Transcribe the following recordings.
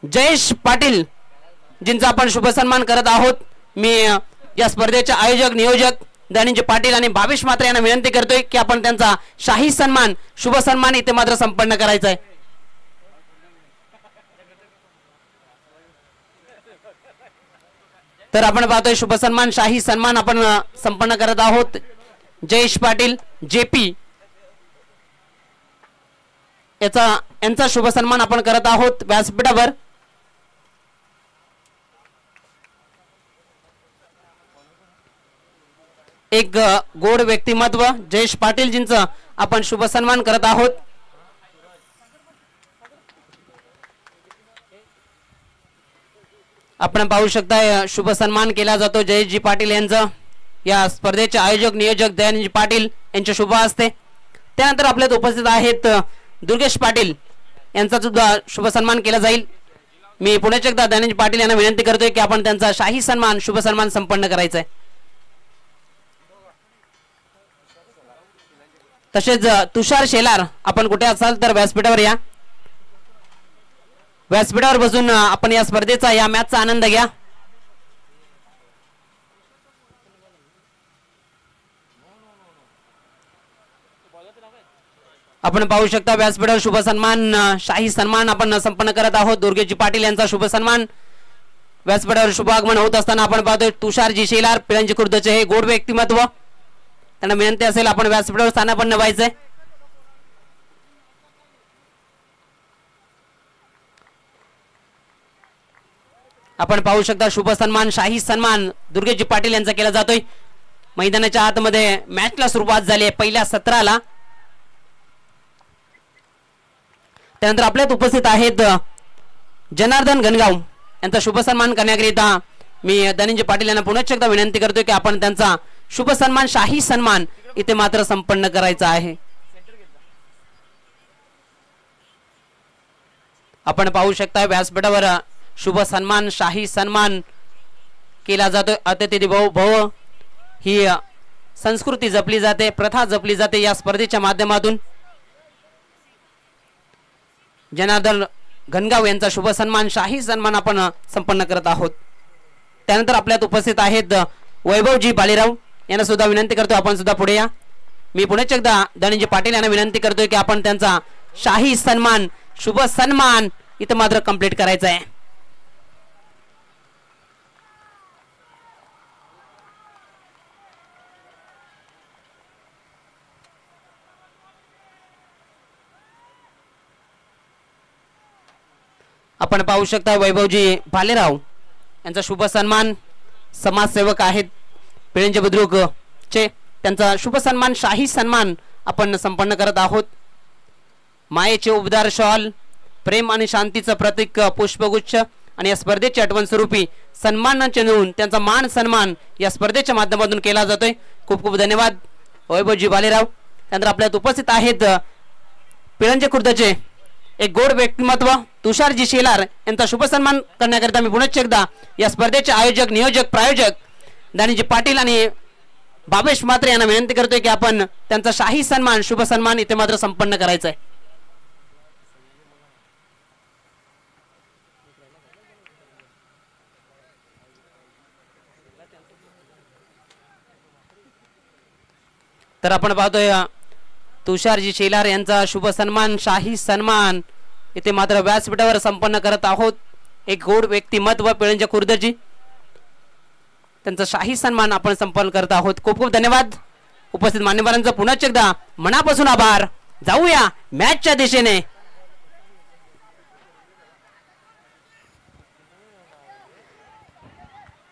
जयेश पाटील जिंचा आपण शुभ सन्मान करत आहोत। मी या स्पर्धेचे आयोजक नियोजक धनंजय पाटील आणि भावेश म्हात्रे यांना विनंती करतोय की आपण त्यांचा शाही सन्मान शुभ सन्मान इथे मात्र संपन्न करायचा आहे। तर आपण पाहतोय शुभ सन्मान शाही सन्मान आपण संपन्न करत आहोत। जयेश पाटील जेपी यांचा शुभ सन्मान आपण करत आहोत व्यासपीठावर। एक गोड व्यक्तिमत्व जयेश पाटीलजींचा आपण शुभ सन्मान करत आहोत। आपण पाहू शकता शुभ सन्मान केला जातो जयेशजी पाटील यांचा। या स्पर्धेचे आयोजक नियोजक दयानंद पाटील यांच्या शुभ हस्ते। त्यानंतर आपल्यात उपस्थित आहेत दुर्गेश पाटील यांचा सुद्धा शुभ सन्मान केला जाईल। मी पुन्हा एकदा दयानंद पाटील यांना विनंती करतोय की आपण त्यांचा शाही सन्मान शुभ सन्मान संपन्न करायचा आहे। तसेच तुषार शेलार आपण कुठे असाल तर व्यासपीठावर या। व्यासपीठावर बसून आपण या स्पर्धेचा या मॅचचा आनंद घ्या। आपण पाहू शकता व्यासपीठावर शुभ सन्मान शाही सन्मान आपण संपन्न करत आहोत। दुर्गेशजी पाटील यांचा शुभ सन्मान व्यासपीठावर शुभ आगमन होत असताना आपण पाहतोय तुषारजी शेलार पिळंजी खुर्दचे हे गोड व्यक्तिमत्व। त्यांना विनंती असेल आपण व्यासपीठावर स्थानापन्न व्हायचंय। आपण पाहू शकता शुभ सन्मान शाही सन्मान दुर्गेशजी पाटील यांचा केला जातोय। मैदानाच्या आतमध्ये मॅचला सुरुवात झाली आहे पहिल्या सत्राला। त्यानंतर आपल्यात उपस्थित आहेत जनार्दन गणगाव यांचा शुभ सन्मान करण्याकरिता मी धनंजय पाटील यांना पुन्हा एकदा विनंती करतोय की आपण त्यांचा शुभ सन्मान शाही सन्मान इथे मात्र संपन्न करायचा आहे। आपण पाहू शकता व्यासपीठावर शुभ सन्मान शाही सन्मान केला जातोय। अतिथी देवो भव ही संस्कृती जपली जाते, प्रथा जपली जाते या स्पर्धेच्या माध्यमातून। जनार्दन घनगाव यांचा शुभ सन्मान शाही सन्मान आपण संपन्न करत आहोत। त्यानंतर आपल्यात उपस्थित आहेत वैभवजी बालेराव यांना सुद्धा विनंती करतो आपण सुद्धा पुढे या। मी पुन्हा एकदा धनंजय पाटील यांना विनंती करतोय की आपण त्यांचा शाही सन्मान शुभ सन्मान इथे मात्र कंप्लीट करायचा आहे। आपण पाहू शकता वैभवजी भालेराव यांचा शुभ सन्मान समाजसेवक आहेत पिळंज बुद्रुक चे त्यांचा शुभ सन्मान शाही सन्मान आपण संपन्न करत आहोत। मायेचे उबदार शॉल प्रेम आणि शांतीचं प्रतीक पुष्पगुच्छ आणि या स्पर्धेची आठवण स्वरूपी सन्मानाचे नोंद त्यांचा मान सन्मान या स्पर्धेच्या माध्यमातून केला जातोय। खूप खूप धन्यवाद वैभवजी भालेराव। त्यानंतर आपल्यात उपस्थित आहेत पिळंज खुर्दचे एक गोड व्यक्तिमत्व तुषारजी शेलार यांचा शुभ सन्मान करण्याकरिता मी पुन्हा एकदा या स्पर्धेचे आयोजक नियोजक प्रायोजक धनंजय पाटील आणि भावेश म्हात्रे यांना विनंती करतोय की आपण त्यांचा शाही सन्मान शुभ सन्मान इथे मात्र संपन्न करायचा आहे। तर आपण पाहतोय तुषारजी शेलार यांचा शुभ सन्मान शाही सन्मान इथे मात्र व्यासपीठावर संपन्न करत आहोत। एक गोड व्यक्तिमत्व पिळंज खुर्दजी त्यांचा शाही सन्मान आपण संपन्न करत आहोत। खूप खूप धन्यवाद उपस्थित मान्यवरांचा पुन्हा एकदा मनापासून आभार। जाऊया मॅचच्या दिशेने।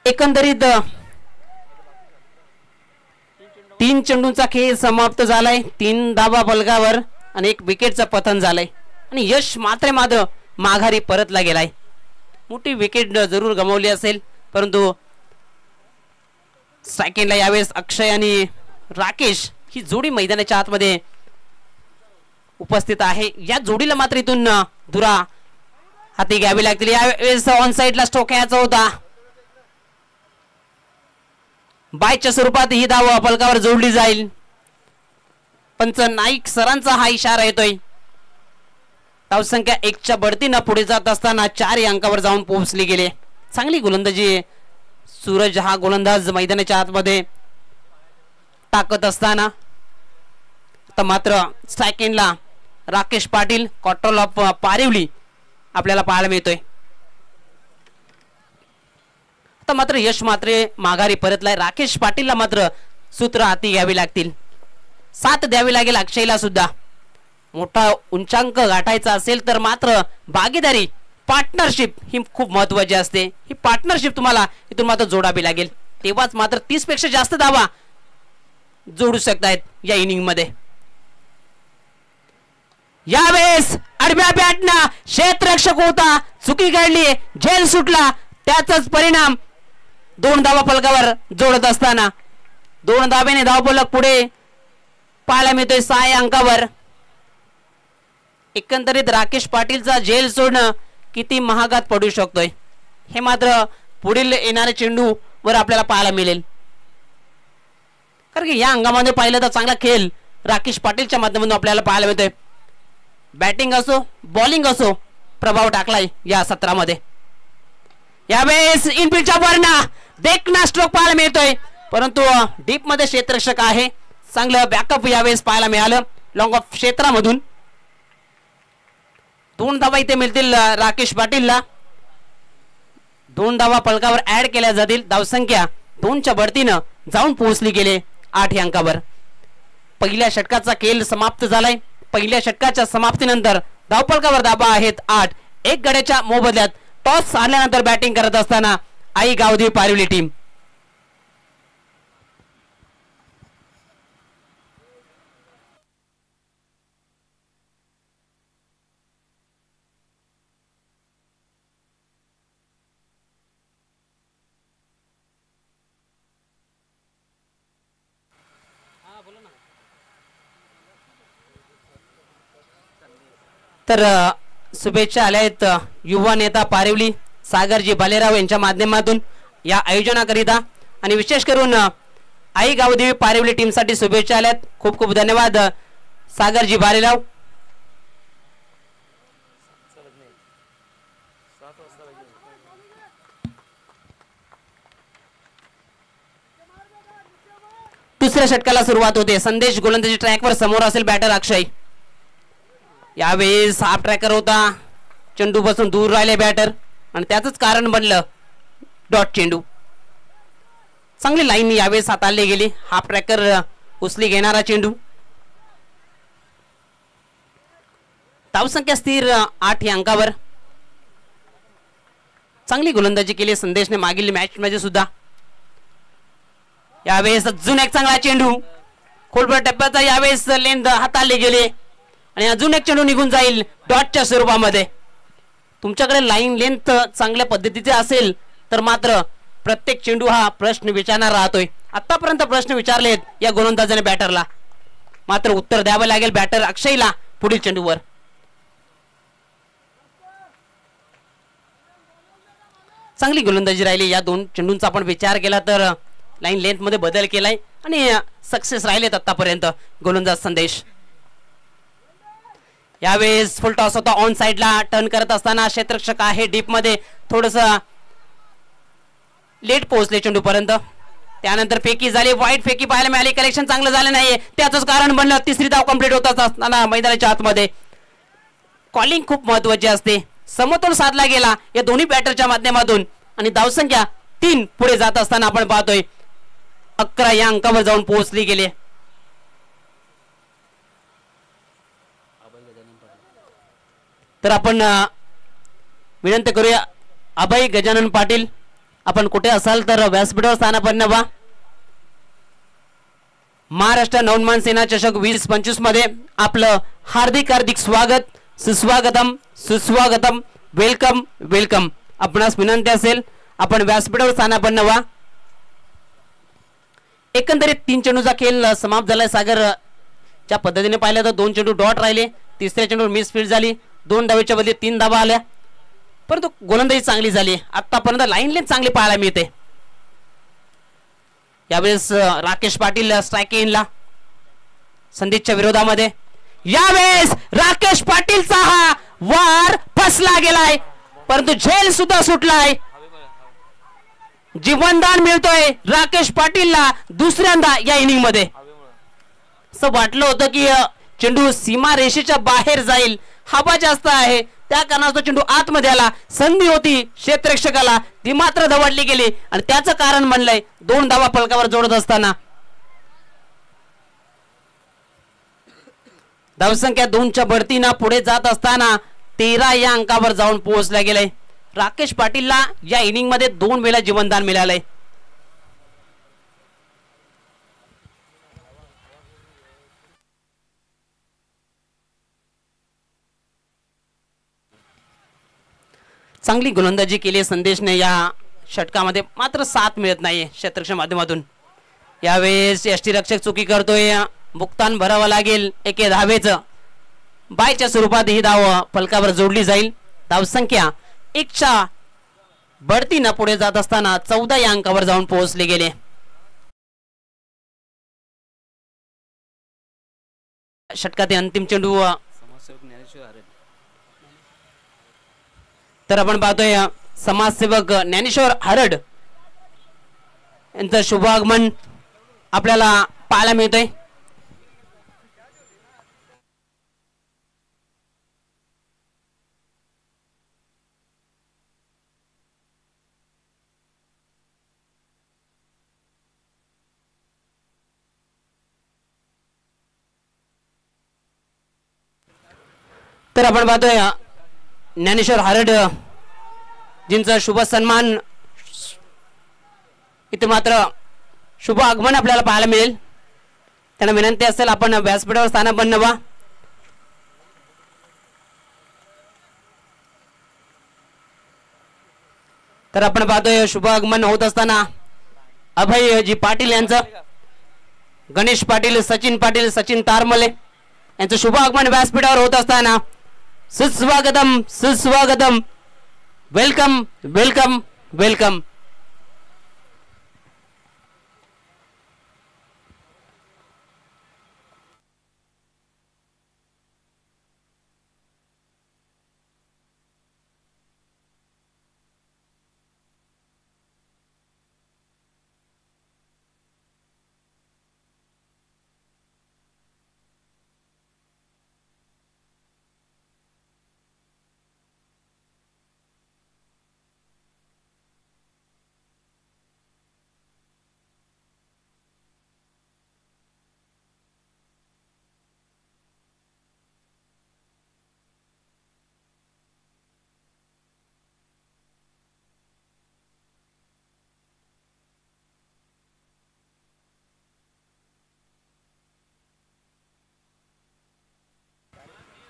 एकंदरीत 3 चेंडूंचा खेळ समाप्त झालाय। 3 धावा फलकावर आणि 1 विकेटचं पतन झालंय आणि यश मात्र माघारी परतला गेलाय। मोठी विकेट जरूर गमावली असेल परंतु सेकंडला यावेळेस अक्षय आणि राकेश ही जोडी मैदानाच्या आतमध्ये उपस्थित आहे। या जोडीला मात्र इथून धुरा हाती घ्यावी लागतील। यावेळेस ऑन साइडला स्ट्रोक यायचा होता। बायच्या स्वरूपात ही धाव फलकावर जोडली जाईल। पंच नाईक सरांचा हा इशारा येतोय। धावसंख्या 1च्या बढतीनं पुढे जात असताना 4 या अंकावर जाऊन पोहोचली गेले. चांगली गोलंदाजी सूरज हा गोलंदाज मैदानाच्या आतमध्ये टाकत असताना तर मात्र स्ट्राईक एंडला राकेश पाटील कॉटल ऑफ पारिवली आपल्याला पाहायला मिळतोय. तर मात्र यश मात्रे माघारी परतलाय. राकेश पाटीलला मात्र सूत्र हाती घ्यावी लागतील, साथ द्यावी लागेल अक्षयला सुद्धा. मोठा उंचांक गाठायचा असेल तर मात्र भागीदारी पार्टनरशिप ही खूप महत्वाची असते. ही पार्टनरशिप तुम्हाला इथून मात्र जोडावी लागेल, तेव्हाच मात्र 30 पेक्षा जास्त धावा जोडू शकतायत या इनिंग मध्ये. यावेळेस आडव्या बॅटना क्षेत्ररक्षक होता, चुकी घडली, झेल सुटला, त्याचाच परिणाम 2 धावा फलकावर जोडत असताना 2 धाब्याने धावफलक पुढे पाहायला मिळतोय 6 या अंकावर. एकंदरीत राकेश पाटीलचा झेल सोडणं किती महागात पडू शकतोय हे मात्र पुढील येणाऱ्या चेंडू वर आपल्याला पाहायला मिळेल. कारण की या अंगामध्ये पाहिलं तर चांगला खेळ राकेश पाटीलच्या माध्यमातून आपल्याला पाहायला मिळतोय. बॅटिंग असो बॉलिंग असो प्रभाव टाकलाय या सत्रामध्ये. यावेळेस इनफिल्डच्या वरना देखना स्ट्रोक पाहायला मिळतोय, परंतु डीप मध्ये क्षेत्ररक्षक आहे. चांगलं बॅकअप यावेळेस पाहायला मिळालं लॉंग ऑफ क्षेत्रामधून. 2 धावा इथे मिळतील राकेश पाटीलला. 2 धावा फलकावर ऍड केल्या जातील. धावसंख्या 2च्या बढतीनं जाऊन पोहोचली गेले 8 या अंकावर. पहिल्या षटकाचा खेळ समाप्त झालाय. पहिल्या षटकाच्या समाप्तीनंतर धावफलकावर धाबा आहेत 8. 1 गड्याच्या मोबदल्यात टॉस आल्यानंतर बॅटिंग करत असताना आई गावदेवी पारिवली टीम. तर शुभेच्छा आल्या आहेत युवा नेता पारिवली सागरजी भालेराव यांच्या माध्यमातून या आयोजनाकरिता, आणि विशेष करून आई गावदेवी पारिवली टीम साठी शुभेच्छा आल्यात. खूप खूप धन्यवाद सागरजी भालेराव. दुसऱ्या षटकाला सुरुवात होते. संदेश गोलंदाजी ट्रॅकवर समोर असेल बॅटर अक्षय. यावेळेस हाफ ट्रॅकर होता, चेंडू पासून दूर राहिले बॅटर आणि त्याच कारण बनलं डॉट चेंडू. चांगली लाईन यावेळेस हाताळली गेली. हाफ ट्रॅकर उचली घेणारा चेंडू. धावसंख्या स्थिर 8 या अंकावर. चांगली गोलंदाजी केली संदेशने मागील मॅच मध्ये सुद्धा. यावेळेस अजून एक चांगला चेंडू खोलवर टप्प्याचा यावेळेस लेंथ हाताळली गेली आणि अजून एक चेंडू निघून जाईल डॉटच्या स्वरूपामध्ये. तुमच्याकडे लाईन लेंथ चांगल्या पद्धतीचे असेल तर मात्र प्रत्येक चेंडू हा प्रश्न विचारणार राहतोय. आतापर्यंत प्रश्न विचारलेत या गोलंदाजाने बॅटरला, मात्र उत्तर द्यावं लागेल बॅटर अक्षयला पुढील चेंडूवर. चांगली गोलंदाजी राहिली. या 2 चेंडूंचा आपण विचार केला तर लाईन लेंथ मध्ये बदल केलाय आणि सक्सेस राहिलेत आतापर्यंत गोलंदाज संदेश. यावेळेस फुल टॉस होता ऑन साइडला. टर्न करत असताना क्षेत्ररक्षक आहे डीप मध्ये, थोडस लेट पोहोचले चेंडू पर्यंत. त्यानंतर फेकी झाली, वाईट फेकी पाहायला मिळाली. कलेक्शन चांगलं झालं नाही, त्याच कारण बनलं. तिसरी धाव कंप्लीट होत असताना मैदानाच्या आतमध्ये कॉलिंग खूप महत्वाची असते. समतोल साधला गेला या दोन्ही बॅटरच्या माध्यमातून आणि धावसंख्या 3 पुढे जात असताना आपण पाहतोय 11 या अंकावर जाऊन पोहोचली गेले. तर आपण विनंती करूया अभय गजानन पाटील, आपण कुठे असाल तर व्यासपीठावर स्थानापन्न व्हा. महाराष्ट्र नवनिर्माण सेना चषक 2025 मध्ये आपलं हार्दिक हार्दिक स्वागत, सुस्वागतम सुस्वागतम, वेलकम वेलकम. आपणास विनंती असेल आपण व्यासपीठावर स्थानापन्न व्हा. एकंदरीत 3 चेंडूचा खेळ समाप्त झालाय. सागर ज्या पद्धतीने पाहिलं तर 2 चेंडू डॉट राहिले, तिसऱ्या चेंडूवर मिसफील्ड झाली, 2 धावेच्या बदली 3 धावा आल्या, परंतु गोलंदाजी चांगली झाली. आतापर्यंत लाईन लेंथ चांगली पाहायला मिळते. यावेळेस राकेश पाटील स्ट्राईक एंडला संदेशच्या विरोधामध्ये. यावेळेस राकेश पाटीलचा हा वार फसला गेलाय, परंतु झेल सुद्धा सुटलाय. जीवनदान मिळतोय राकेश पाटीलला दुसऱ्यांदा या इनिंग मध्ये. असं वाटलं होतं की चेंडू सीमा रेषेच्या बाहेर जाईल, हवा जास्त आहे त्या कारणास्तव चेंडू आतमध्ये आला. संधी होती क्षेत्ररक्षकाला, ती मात्र दवडली गेली आणि त्याचं कारण म्हणलंय 2 धावा फलकावर जोडत असताना. धावसंख्या 2च्या बढतीनं पुढे जात असताना 13 या अंकावर जाऊन पोहोचला गेलाय. राकेश पाटीलला या इनिंग मध्ये 2 वेळा जीवनदान मिळालंय. चांगली गोलंदाजी केली संदेशने या षटकामध्ये, मात्र साथ मिळत नाहीये क्षेत्ररक्षक माध्यमातून. यावेळेस यष्टीरक्षक चुकी करतोय, भुगतान भरावं लागेल एके धावेचं. बायच्या स्वरूपात ही धाव फलकावर जोडली जाईल. धावसंख्या 1च्या बढतीनं पुढे जात असताना 14 या अंकावर जाऊन पोहोचले गेले. षटकातील अंतिम चेंडू तर आपण पाहतोय समाजसेवक ज्ञानेश्वर हरड यांचं शुभ आगमन आपल्याला पाहायला मिळतंय. तर आपण पाहतोय ज्ञानेश्वर हरड जिंचा शुभ सन्मान, इथे मात्र शुभ आगमन आपल्याला पाहायला मिळेल. त्यांना विनंती असेल आपण व्यासपीठावर स्थान बनवा. तर आपण पाहतोय शुभ आगमन होत असताना अभयजी पाटील यांचं, गणेश पाटील, सचिन तारमले यांचं शुभ आगमन व्यासपीठावर होत असताना सुस्वागतम सुस्वागतम, वेलकम वेलकम वेलकम.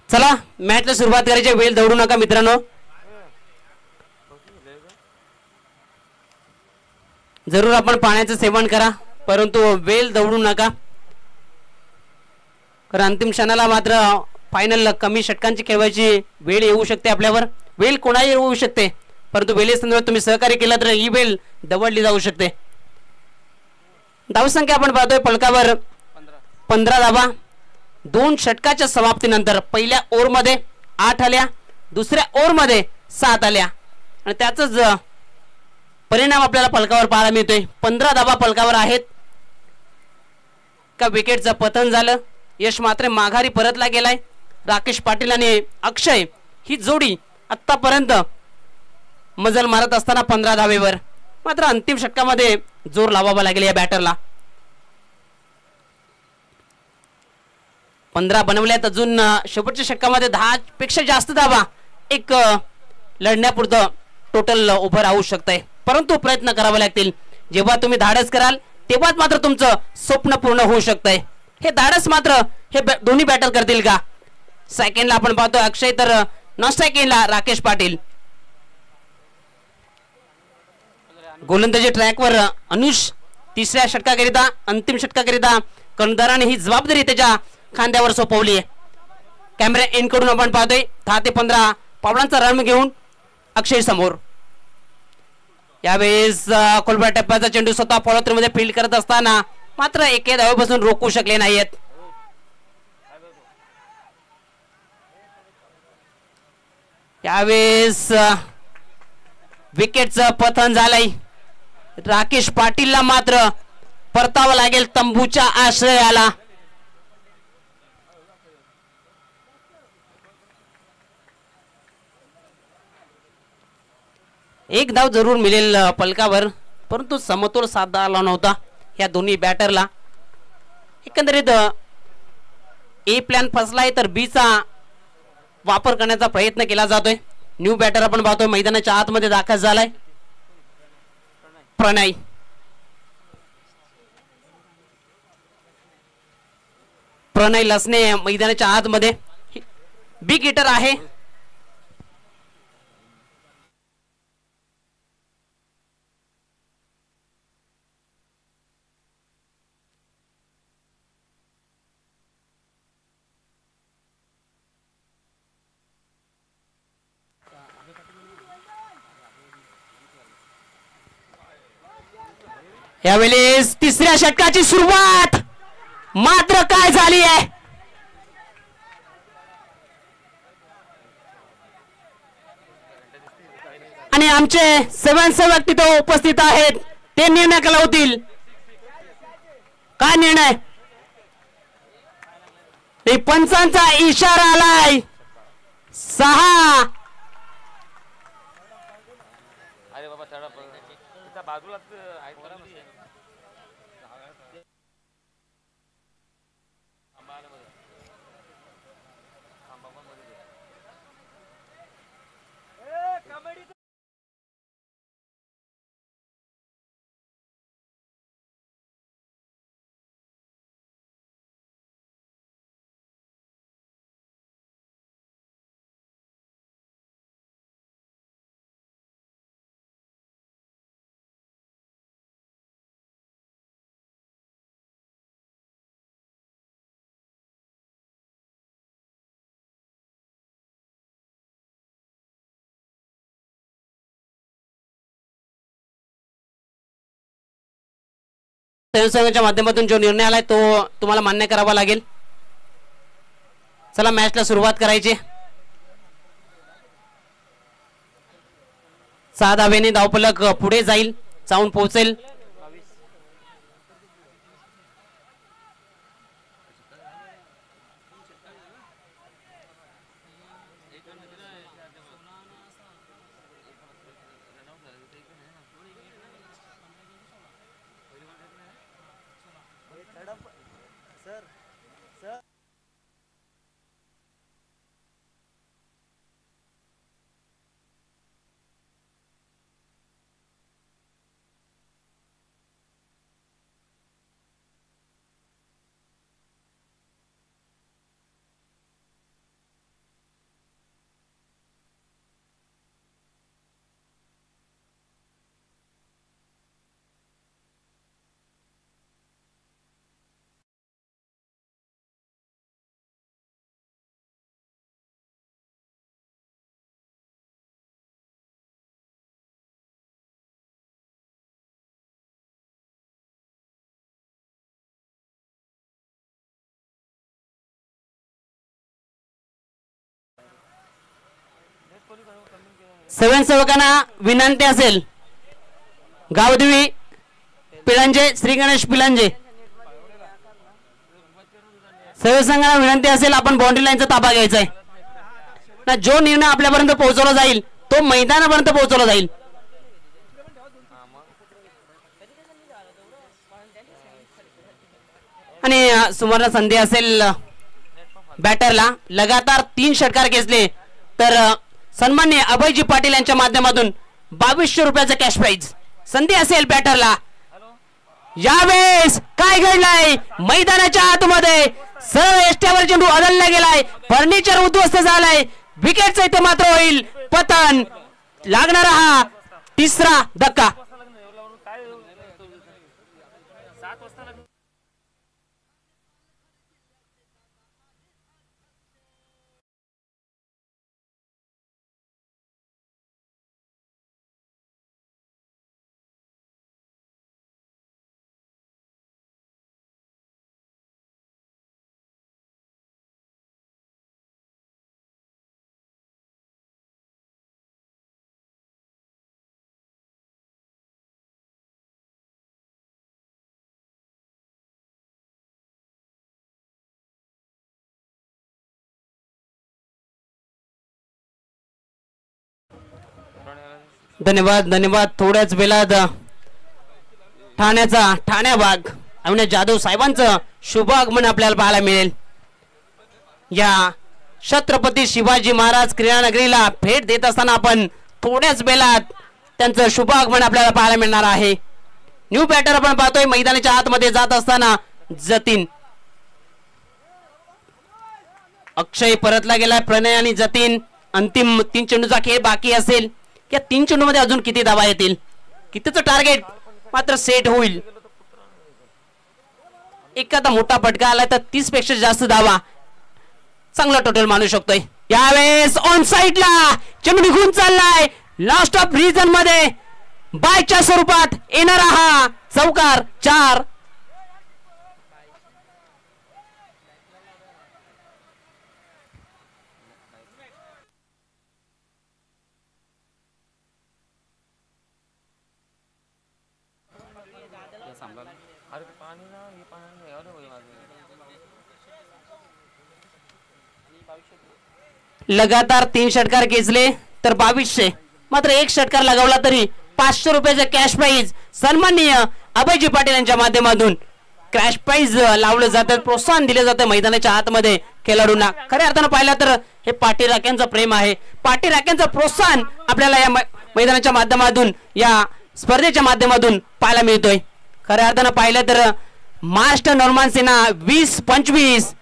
चला मॅचला सुरुवात करायची. वेळ दौडू नका मित्रांनो. जरूर आपण पाण्याचं सेवन करा, परंतु वेळ दौडू नका, कारण अंतिम क्षणाला मात्र फायनल कमी षटकांची खेळवायची वेळ येऊ शकते आपल्यावर. वेळ कोणाही येऊ शकते, परंतु वेळेसंदर्भात तुम्ही सहकार्य केलं तर ही वेळ दवडली जाऊ शकते. धावसंख्या आपण पाहतोय फलकावर 15 धावा. 2 षटकाच्या समाप्तीनंतर पहिल्या ओव्हरमध्ये 8 आल्या, दुसऱ्या ओव्हरमध्ये 7 आल्या आणि त्याचाच परिणाम आपल्याला फलकावर पाहायला मिळतोय. 15 धावा फलकावर आहेत. का विकेटचं पतन झालं, यश मात्र माघारी परतला गेलाय. राकेश पाटील आणि अक्षय ही जोडी आतापर्यंत मजल मारत असताना 15 धावेवर, मात्र अंतिम षटकामध्ये जोर लावावा लागेल या बॅटरला. 15 बनवल्यात, अजून शेवटच्या षटकामध्ये 10 पेक्षा जास्त धावा एक लढण्यापुरतं टोटल उभं राहू शकतंय, परंतु प्रयत्न करावे लागतील. जेव्हा तुम्ही धाडस कराल तेव्हाच मात्र तुमचं स्वप्न पूर्ण होऊ शकतंय. हे धाडस मात्र हे दोन्ही बॅटर करतील का? सेकंडला आपण पाहतोय अक्षय, तर नॉन सेकंडला राकेश पाटील. गोलंदाजी ट्रॅकवर अनुष तिसऱ्या षटकाकरिता, अंतिम षटकाकरिता कर्णधाराने ही जबाबदारी त्याच्या खांद्यावर सोपवली आहे. कॅमेरा एन कडून आपण पाहतोय 10 ते 15 पावलांचा रन घेऊन अक्षय समोर. यावेळेस खोलबा टप्प्याचा चेंडू स्वतः फॉलो मध्ये फील्ड करत असताना मात्र एके धावेपासून रोखू शकले नाहीत. त्यावेळेस विकेटचं पतन झालंय. राकेश पाटीलला मात्र परतावं लागेल तंबूच्या आश्रयाला. एक धाव जरूर मिळेल पलकावर, परंतु समतोल साधता आला नव्हता या दोन्ही बॅटरला. एकंदरीत ए प्लॅन फसलाय तर बी चा वापर करण्याचा प्रयत्न केला जातोय. न्यू बॅटर आपण पाहतोय मैदानाच्या आतमध्ये दाखल झालाय प्रणय. प्रणय लसने मैदानाच्या आतमध्ये बिग हिटर आहे. यावेळेस तिसऱ्या षटकाची सुरुवात मात्र काय झाली आहे. आणि आमचे सेवक तिथे उपस्थित आहेत, ते निर्णय कळवतील. काय निर्णय? पंचांचा इशारा आलाय. 6. संघाच्या माध्यमातून जो निर्णय आलाय तो तुम्हाला मान्य करावा लागेल. चला मॅचला सुरुवात करायची. 6 धावेने धावफलक पुढे जाऊन पोहोचेल. सेवकांना विनंती असेल, गावदेवी पिलांजे, श्री गणेश पिलांजे, सेवक संघाला विनंती असेल आपण बाउंड्री लाईनचा ताबा घ्यायचा आहे ना. जो निर्णय आपल्यापर्यंत पोहोचवला जाईल तो मैदानापर्यंत पोहोचवला जाईल. आणि सुवर्ण संधी असेल बॅटरला. लगातार 3 षटकार घेतले तर सन्मान्य अभयजी पाटील यांच्या माध्यमातून 2200 रुपयाचं कॅश प्राइज संधी असेल बॅटरला. यावेळेस काय घडलंय मैदानाच्या आतमध्ये? सरळ एष्ट्यावर चेंडू अदलला गेलाय, फर्निचर उद्ध्वस्त झालाय. विकेटचा इथे मात्र होईल पतन. लागणारा हा 3रा धक्का. धन्यवाद धन्यवाद. थोड्याच वेळात ठाण्या भाग अविनाश जाधव साहेबांचं शुभ आगमन आपल्याला पाहायला मिळेल. या छत्रपती शिवाजी महाराज क्रीडानगरीला भेट देत असताना आपण थोड्याच वेळात त्यांचं शुभ आगमन आपल्याला पाहायला मिळणार आहे. न्यू बॅटर आपण पाहतोय मैदानाच्या आतमध्ये जात असताना जतीन. अक्षय परतला गेलाय. प्रणय आणि जतीन. अंतिम 3 चेंडूचा खेळ बाकी असेल. या 3 चेंडूमध्ये अजून किती धावा येतील, कितीचं टार्गेट मात्र सेट होईल. एखादा मोठा फटका आला तर 30 पेक्षा जास्त धावा चांगला टोटल मानू शकतोय. यावेळेस ऑन साइडला चेंडू निघून चाललाय. लास्ट ऑफ रिजन मध्ये बायच्या स्वरूपात येणारा हा चौकार 4. लगातार 3 षटकार खेचले तर 2200, मात्र 1 षटकार लगावला तरी 500 रुपयाचं कॅश प्राइज सन्माननीय अभयजी पाटील यांच्या माध्यमातून कॅश प्राइज लावलं जातं. प्रोत्साहन दिलं जातं मैदानाच्या आतमध्ये खेळाडूंना. खऱ्या अर्थानं पाहिलं तर हे पाटील राख्यांचं प्रेम आहे. पाटील राख्यांचं प्रोत्साहन आपल्याला या मैदानाच्या माध्यमातून या स्पर्धेच्या माध्यमातून पाहायला मिळतोय. खऱ्या अर्थानं पाहिलं तर महाराष्ट्र नॉर्मान सेना 20-25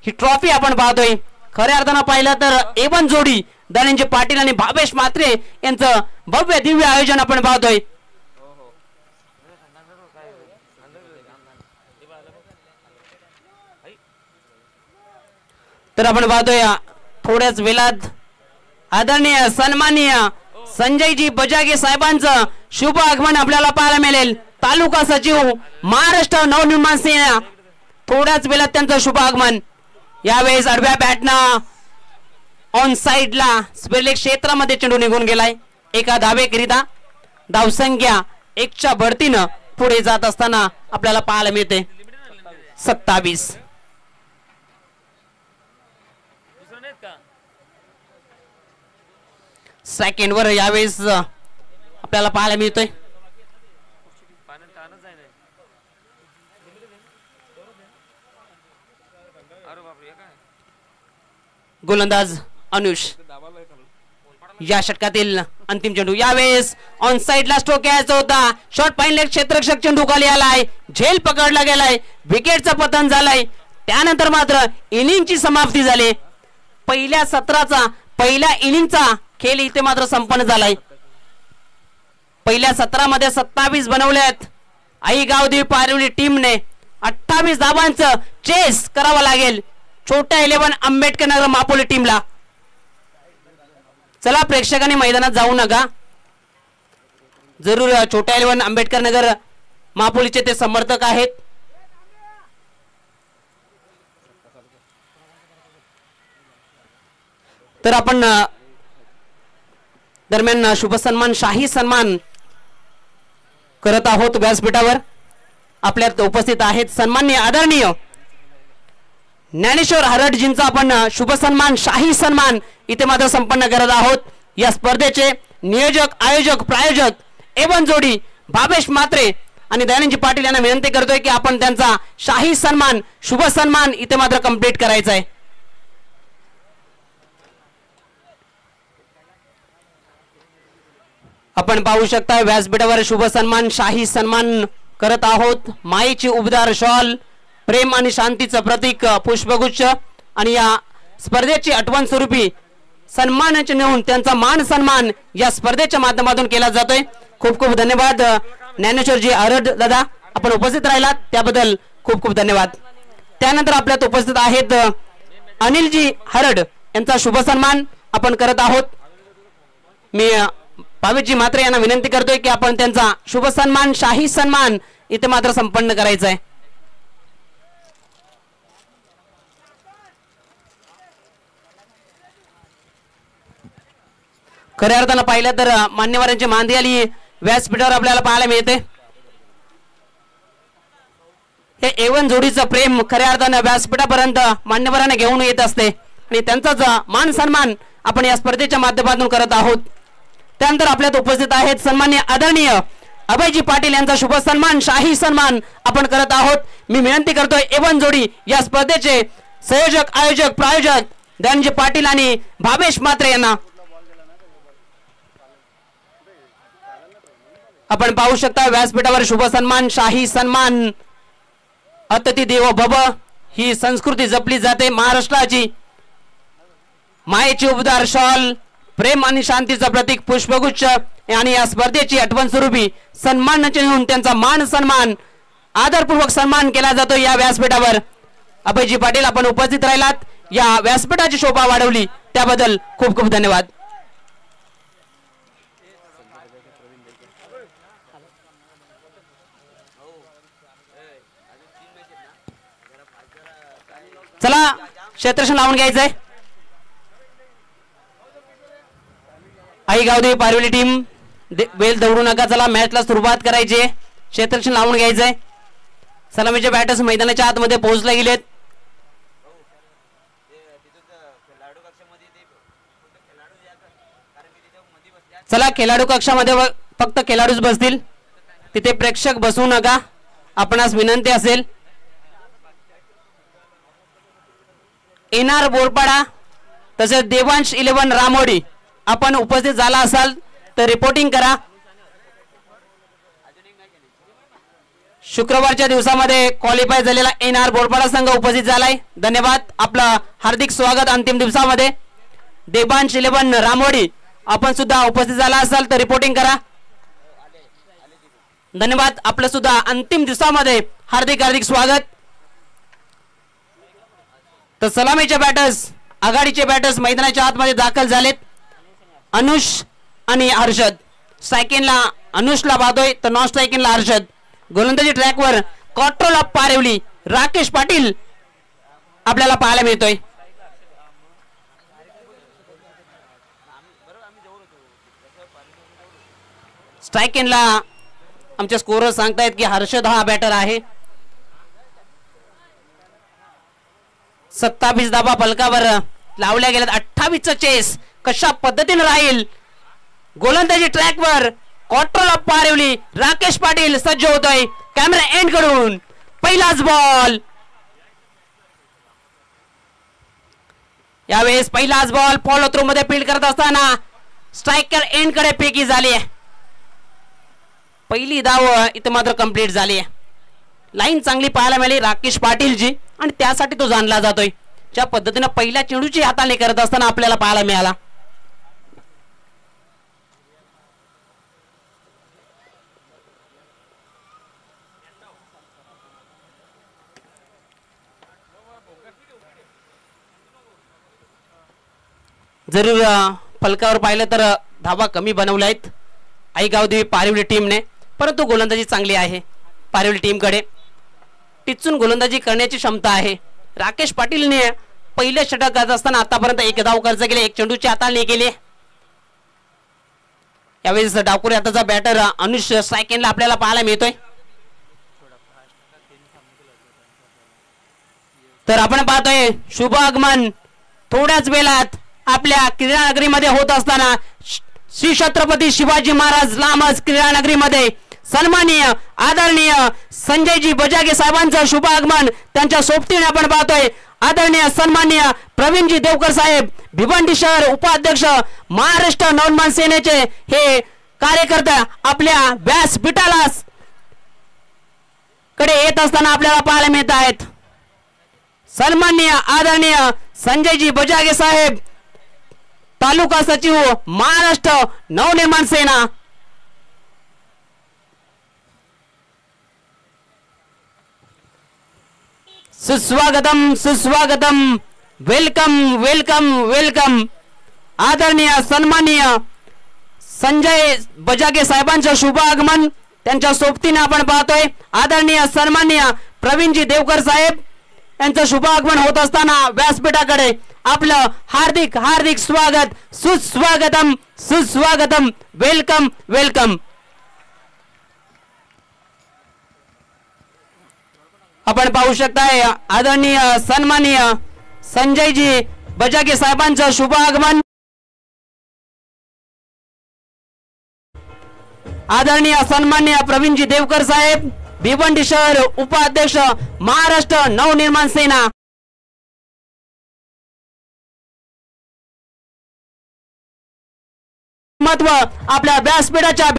ही ट्रॉफी आपण पाहतोय. खऱ्या अर्थानं पाहिलं तर A1 जोडी धनंजय पाटील आणि भावेश म्हात्रे यांचं भव्य दिव्य आयोजन आपण पाहतोय. तर आपण पाहतोय थोड्याच वेळात आदरणीय सन्माननीय संजयजी बजागे साहेबांचं शुभ आगमन आपल्याला पाहायला मिळेल. तालुका सचिव महाराष्ट्र नवनिर्माण सेना थोड्याच वेळात त्यांचं शुभ आगमन. यावेळेस आडव्या बॅटनं ऑन साइडला स्पेलिंग क्षेत्रामध्ये चेंडू निघून गेलाय. एका धावेकरिता धावसंख्या 1च्या बढतीनं पुढे जात असताना आपल्याला पाहायला मिळते. 27 सेकंडवर यावेळेस आपल्याला पाहायला मिळतोय. गोलंदाज अनुष. या षटकातील अंतिम चेंडू. यावेळेस ऑन साइडला स्ट्रोक यायचा होता. शॉर्ट पाईन लेग क्षेत्ररक्षक चेंडू खाली आलाय. झेल पकडला गेलाय. विकेटचं पतन झालंय. त्यानंतर मात्र इनिंगची समाप्ती झाली. पहिल्या सत्राचा पहिल्या इनिंगचा खेळ इथे मात्र संपन्न झालाय. पहिल्या सत्रामध्ये 27 बनवल्यात. आई गावदेवी पारिवली टीमने 28 धावांचं चेस करावं लागेल छोट्या 11 आंबेडकर नगर मापोली टीमला. चला प्रेक्षकांनी मैदानात जाऊ नका. जरूर छोट्या 11 आंबेडकर नगर मापोलीचे ते समर्थक आहेत. तर आपण दरम्यान शुभ सन्मान शाही सन्मान करत आहोत. व्यासपीठावर आपल्यात उपस्थित आहेत सन्माननीय आदरणीय ज्ञानेश्वर हरडजींचा आपण शुभ सन्मान शाही सन्मान इथे मात्र संपन्न करत आहोत. या स्पर्धेचे नियोजक आयोजक प्रायोजक A1 जोडी भावेश म्हात्रे आणि दयानंदजी पाटील यांना विनंती करतोय की आपण त्यांचा शाही सन्मान शुभ सन्मान इथे मात्र कंप्लीट करायचा आहे. आपण पाहू शकता व्यासपीठावर शुभ सन्मान शाही सन्मान करत आहोत. माईची उबदार शॉल, प्रेम आणि शांतीचं प्रतीक पुष्पगुच्छ आणि या स्पर्धेची आठवण स्वरूपी सन्मानाचे नेऊन त्यांचा मान सन्मान या स्पर्धेच्या माध्यमातून केला जातोय. खूप खूप धन्यवाद ज्ञानेश्वरजी हरड दादा, आपण उपस्थित राहिलात त्याबद्दल खूप खूप धन्यवाद. त्यानंतर आपल्यात उपस्थित आहेत अनिलजी हरड यांचा शुभ सन्मान आपण करत आहोत. मी भावेशजी म्हात्रे यांना विनंती करतोय की आपण त्यांचा शुभ सन्मान शाही सन्मान इथे मात्र संपन्न करायचा आहे. खऱ्या अर्थानं पाहिलं तर मान्यवरांची मांदियाली व्यासपीठावर आपल्याला पाहायला मिळते. हे A1 जोडीचं प्रेम खऱ्या अर्थानं व्यासपीठापर्यंत मान्यवरांना घेऊन येत असते आणि त्यांचाच मान सन्मान आपण या स्पर्धेच्या माध्यमातून करत आहोत. त्यानंतर आपल्यात उपस्थित आहेत सन्माननीय आदरणीय अभयजी पाटील यांचा शुभ सन्मान शाही सन्मान आपण करत आहोत. मी विनंती करतोय एवन जोडी या स्पर्धेचे संयोजक आयोजक प्रायोजक धनंजय पाटील आणि भावेश मात्रे यांना आपण पाहू शकता व्यासपीठावर शुभ सन्मान शाही सन्मान अतिथी देवो भव ही संस्कृती जपली जाते. महाराष्ट्राची मायेची उबदार शॉल प्रेम आणि शांतीचं प्रतीक पुष्पगुच्छ आणि या स्पर्धेची आठवण स्वरूपी सन्मान चिन्हून त्यांचा मान सन्मान आदरपूर्वक सन्मान केला जातो. या व्यासपीठावर अभयजी पाटील आपण उपस्थित राहिलात, या व्यासपीठाची शोभा वाढवली त्याबद्दल खूप खूप धन्यवाद. चला क्षेत्ररक्षण लावून घ्यायचंय. आई गावदेवी पारवली टीम वेल दौडू नका. चला मॅचला सुरुवात करायची आहे. क्षेत्ररक्षण लावून घ्यायचंय. सलामीचे बॅटर्स मैदानाच्या आतमध्ये पोहोचले गेलेत. चला खेळाडू कक्षामध्ये फक्त खेळाडूच बसतील, तिथे प्रेक्षक बसू नका, आपणास विनंती असेल. एनआर बोरपाडा तसेच देवांश 11 रामोडी आपण उपस्थित झाला असाल तर रिपोर्टिंग करा. शुक्रवारच्या दिवसामध्ये क्वालिफाय झालेला एनआर बोरपाडा संघ उपस्थित झालाय. धन्यवाद, आपलं हार्दिक स्वागत. अंतिम दिवसामध्ये देवांश 11 रामोडी आपण सुद्धा उपस्थित झाला असाल तर रिपोर्टिंग करा. धन्यवाद, आपलं सुद्धा अंतिम दिवसामध्ये हार्दिक हार्दिक स्वागत. तर सलामीचे बॅटर्स आघाडीचे बॅटर्स मैदानाच्या आतमध्ये दाखल झालेत. अनुष आणि हर्षद. स्ट्रायकिंगला अनुषला पाहतोय तर नॉन स्ट्रायकिंगला हर्षद. गोलंदाजी ट्रॅकवर कंट्रोल ऑफ पारेवली राकेश पाटील आपल्याला पाहायला मिळतोय. स्ट्रायकिंगला आमचे स्कोरर सांगतायत की हर्षद हा बॅटर आहे. 27 धाबा फलकावर लावल्या गेल्यात. 28चा चेस कशा पद्धतीने राहील. गोलंदाजी ट्रॅकवर कंट्रोल ऑफ पारेवली राकेश पाटील सज्ज होतोय. कॅमेरा एंड करून पहिलाच बॉल. यावेळेस पहिलाच बॉल फॉलो थ्रो मध्ये फील्ड करत असताना स्ट्रायकर एंड कडे फेकी झाली आहे. पहिली धाव इथे मात्र कंप्लीट झाली आहे. लाईन चांगली पाहायला मिळाली राकेश पाटीलची आणि त्यासाठी तो जाणला जातोय. ज्या पद्धतीने पहिल्या चेंडूची हाताळणी करत असताना आपल्याला पाहायला मिळाला. जरूर फलकावर पाहिलं तर धावा कमी बनवल्या आहेत आई गावदेवी पारिवली टीमने, परंतु गोलंदाजी चांगली आहे पारिवली टीमकडे. टिचून गोलंदाजी करण्याची क्षमता आहे. राकेश पाटीलने पहिले षटक करत असताना आतापर्यंत एक धाव खर्च केले, एक चेंडूची हाताळणी केली. यावेळेस डावखुरी हाताचा बॅटर अनुष स्ट्रायकिंगला आपल्याला पाहायला मिळतोय. तर आपण पाहतोय शुभ आगमन थोड्याच वेळात आपल्या क्रीडानगरीमध्ये होत असताना श्री छत्रपती शिवाजी महाराज लामस क्रीडानगरीमध्ये सन्माननीय आदरणीय संजयजी बजागे साहेबांचं शुभ आगमन त्यांच्या सोबतीने आपण पाहतोय. आदरणीय सन्माननीय प्रवीणजी देवकर साहेब भिवंडी शहर उपाध्यक्ष महाराष्ट्र नवनिर्माण सेनेचे हे कार्यकर्ते आपल्या व्यासपीठाला कडे येत असताना आपल्याला पाहायला मिळत आहेत. सन्माननीय आदरणीय संजयजी बजागे साहेब तालुका सचिव महाराष्ट्र नवनिर्माण सेना. सुस्वागतम सुस्वागतम, वेलकम वेलकम वेलकम. आदरणीय सन्माननीय संजय बजागे साहेबांचं शुभ आगमन त्यांच्या सोबतीने आपण पाहतोय. आदरणीय सन्माननीय प्रवीणजी देवकर साहेब यांचं शुभ आगमन होत असताना व्यासपीठाकडे आपलं हार्दिक हार्दिक स्वागत. सुस्वागतम सुस्वागतम, वेलकम वेलकम. आपण पाहू शकताय आदरणीय सन्माननीय संजयजी बजागे साहेबांचं शुभ आगमन. आदरणीय सन्मान्य प्रवीणजी देवकर साहेब, भिवंडी शहर उपाध्यक्ष, महाराष्ट्र नवनिर्माण सेना। महत्व आपल्या व्यासपीठाच्या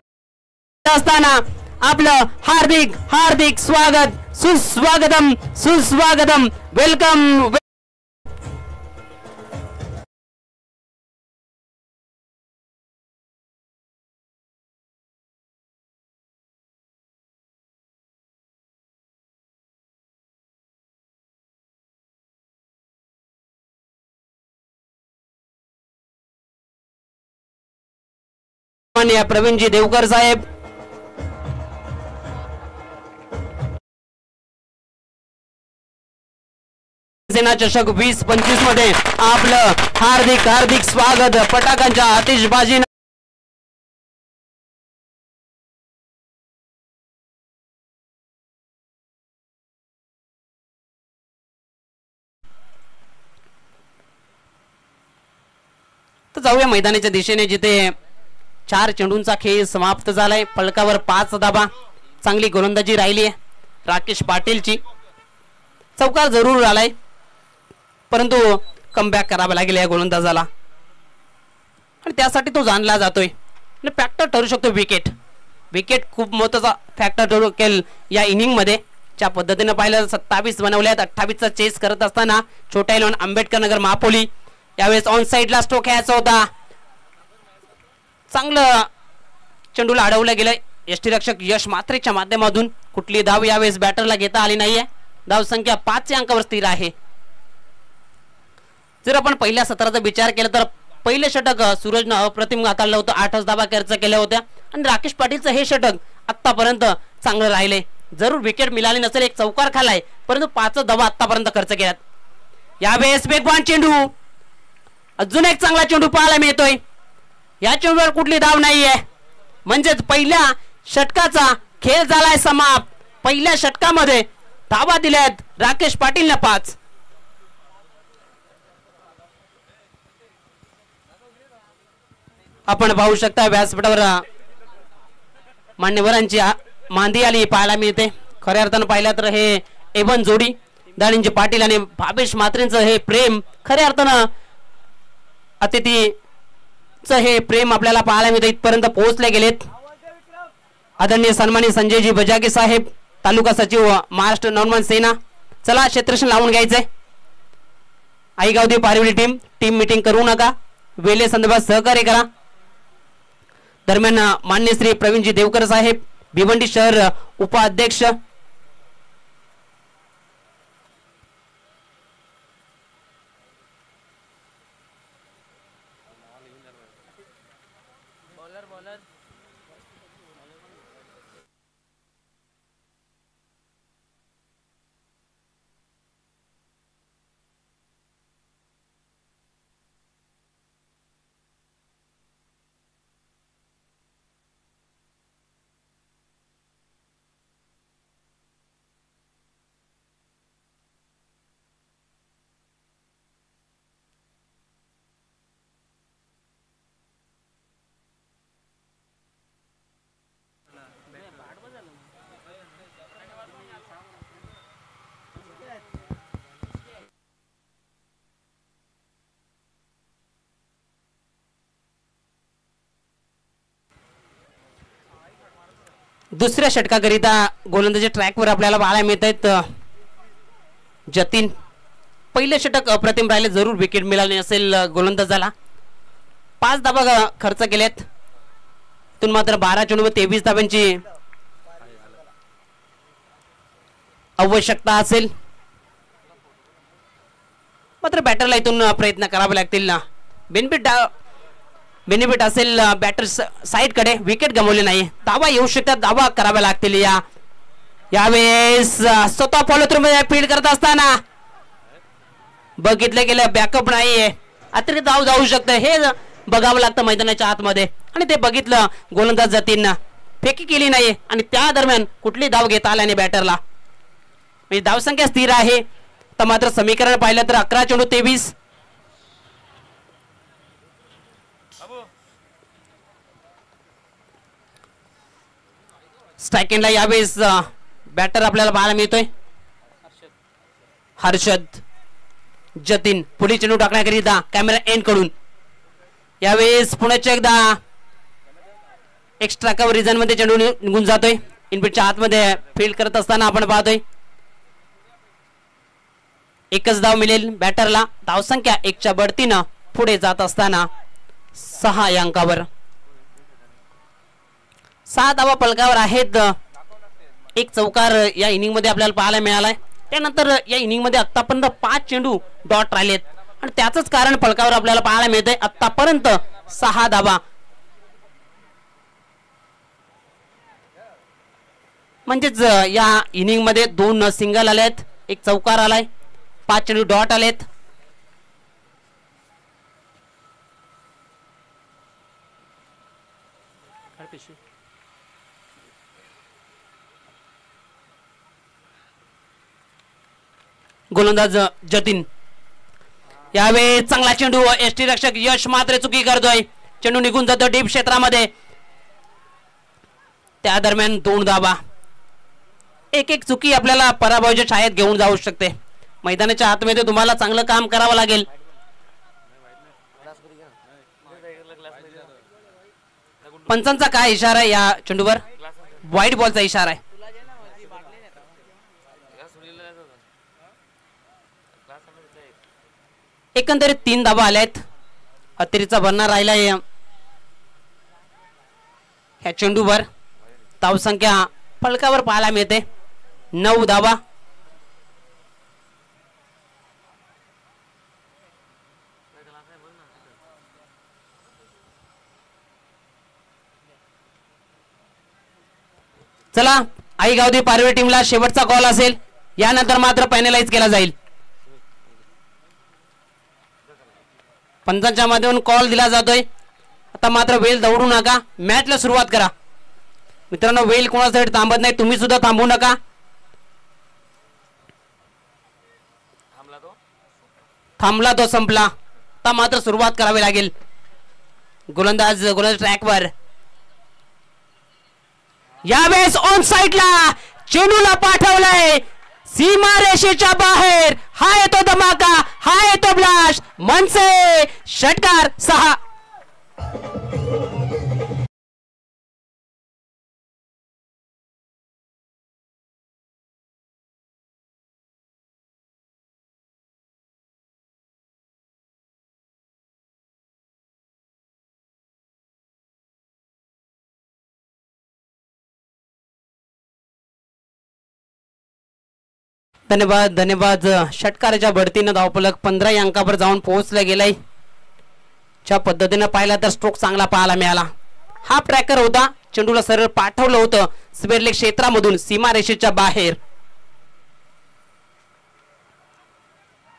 असताना आपलं हार्दिक हार्दिक स्वागत, सुस्वागतम सुस्वागतम, वेलकम। माननीय प्रवीणजी देवकर साहेब, सेना चषक 2025 मध्ये आपलं हार्दिक हार्दिक स्वागत। फटाक्यांच्या आतिषबाजी तर जाऊया मैदानाच्या दिशेने, जिथे 4 चेंडूंचा खेळ समाप्त झालाय। फलकावर 5 धाबा, चांगली गोलंदाजी राहिली आहे राकेश पाटीलची। चौकार जरूर आलाय, परंतु कमबॅक करावा लागेल या गोलंदाजाला आणि त्यासाठी तो जाणला जातोय आणि फॅक्टर ठरू शकतो विकेट। विकेट खूप महत्त्वाचा फॅक्टर ठरू शकेल या इनिंग मध्ये। ज्या पद्धतीने पाहिलं 27 बनवल्यात, 28 चा चेस करत असताना छोटा इलेव्हन आंबेडकर नगर महापोली यावेळेस ऑन साइडला स्ट्रोक खेळायचा होता। चांगलं चेंडूला अडवलं गेलं यष्टी रक्षक यश मात्रेच्या माध्यमातून। कुठली धाव यावेळेस बॅटरला घेता आली नाहीये। धाव संख्या 5 च्या अंकावर स्थिर आहे। जर आपण पहिल्या सत्राचा विचार केला तर पहिले षटक सूरजनं अप्रतिम हाताळलं होतं, 8 धावा खर्च केल्या होत्या आणि राकेश पाटीलचं हे षटक आतापर्यंत चांगलं राहिले। जरूर विकेट मिळाली नसेल, एक चौकार खालाय, परंतु 5 धावा आतापर्यंत खर्च केल्यात। यावेळेस वेगवान चेंडू, अजून एक चांगला चेंडू पाहायला मिळतोय। या चेंडूवर कुठली धाव नाहीये, म्हणजेच पहिल्या षटकाचा खेळ झालाय समाप्त। पहिल्या षटकामध्ये धावा दिल्यात राकेश पाटीलने 5। आपण पाहू शकता व्यासपीठावर मान्यवरांची मांदी आली पाहायला मिळते। खऱ्या अर्थानं पाहिलं तर हे एवन जोडी दाळिंजे पाटील आणि भावेश मात्रेंचं हे प्रेम, खऱ्या अर्थानं अतिथीचं हे प्रेम आपल्याला पाहायला मिळते, इथपर्यंत पोहोचले गेलेत। आदरणीय सन्मानित संजयजी बजागे साहेब, तालुका सचिव, महाराष्ट्र नवनिर्माण सेना। चला क्षेत्ररक्षण लावून घ्यायचंय। आईगावदेव पारिवली टीम मीटिंग करू नका, वेले संदर्भात सहकार्य करा। दरम्यान मान्य श्री प्रवीणजी देवकर साहेब, भिवंडी शहर उपाध्यक्ष, दुसऱ्या षटकाकरिता गोलंदाजी ट्रॅकवर आपल्याला पाहायला मिळत आहेत जतीन। पहिले षटक अप्रतिम राहिले, जरूर विकेट मिळाली नसेल गोलंदाजाला। 5 धावा खर्च केल्यात, इथून मात्र 12 चेंडूवर 23 धावांची आवश्यकता असेल, मात्र बॅटरला इथून प्रयत्न करावे लागतील ना। बेनिफिट असेल बॅटर साइड कडे, विकेट गमावली नाही, धावा येऊ शकतात, धावा कराव्या लागतील। यावेळेस स्वतः फॉलो थ्रू मध्ये फील्ड करत असताना बघितलं गेलं बॅकअप नाहीये, अतिरिक्त धाव जाऊ शकते, हे बघावं लागतं मैदानाच्या आतमध्ये आणि ते बघितलं गोलंदाज जतीननं, फेकी केली नाही आणि त्या दरम्यान कुठली धाव घेता आल्याने बॅटरला, म्हणजे धावसंख्या स्थिर आहे। तर मात्र समीकरण पाहिलं तर 11 चेंडू 23। स्ट्रायकिंगला यावेळेस बॅटर आपल्याला पाहायला मिळतोय हर्षद जतीन. पुढे चेंडू टाकण्याकरिता कॅमेरा एंड कडून यावेळेस पुण्याच्या एकदा एक्स्ट्रा कव्हर रिझन मध्ये चेंडू निघून जातोय. इनपुटच्या आतमध्ये फील्ड करत असताना आपण पाहतोय एकच धाव मिळेल बॅटरला. धावसंख्या 1च्या बढतीनं पुढे जात असताना 6 या अंकावर 6 धावा पलकावर आहेत. एक चौकार या इनिंग मध्ये आपल्याला पाहायला मिळालाय. त्यानंतर या इनिंग मध्ये आतापर्यंत 5 चेंडू डॉट राहिलेत आणि त्याच कारण पलकावर आपल्याला पाहायला मिळतंय. आतापर्यंत 6 धावा म्हणजेच या इनिंग मध्ये 2 सिंगल आलेत, एक चौकार आलाय, 5 चेंडू डॉट आलेत. गोलंदाज जतीन यावेळी चांगला चेंडू. एसटी रक्षक यश मात्र चुकी करतोय. चेंडू निघून जातो डीप क्षेत्रामध्ये. त्या दरम्यान 2 धावा. एक चुकी आपल्याला पराभवाच्या छायेत घेऊन जाऊ शकते. मैदानाच्या आतमध्ये तुम्हाला चांगलं काम करावं लागेल. पंचांचा काय इशारा आहे या चेंडूवर? वाईट बॉलचा इशारा आहे. एकंदरीत 3 धावा आल्यात. अतिरिक्त भरणार राहिला ह्या चेंडूवर. धावसंख्या फलकावर पाहायला मिळते 9 धावा. चला आई गावदी पारवे टीमला शेवटचा कॉल असेल. यानंतर मात्र पॅनलाइज केला जाईल. पंचांच्या माध्यमातून कॉल दिला जातोय. आता मात्र वेळ दौडू नका, मॅचला सुरुवात करा. मित्रांनो वेळ कोणासाठी थांबत नाही, तुम्ही सुद्धा थांबू नका. थांबला तो संपला. आता मात्र सुरुवात करावी लागेल. गोलंदाज ट्रॅकवर. यावेळेस ऑन साइडला चेंडूला पाठवलंय सीमा रेषेच्या बाहेर. हा येतो धमाका, हा येतो ब्लास्ट. मनसे षटकार 6. धन्यवाद धन्यवाद. षटकाराच्या बढतीनं धावफलक 15 या अंकावर जाऊन पोहोचलं गेलंय. ज्या पद्धतीनं पाहिला तर स्ट्रोक चांगला पाहायला मिळाला. हा ट्रॅकर होता. चेंडूला सरळ पाठवलं होतं स्पेअरले क्षेत्रामधून सीमा रेषेच्या बाहेर.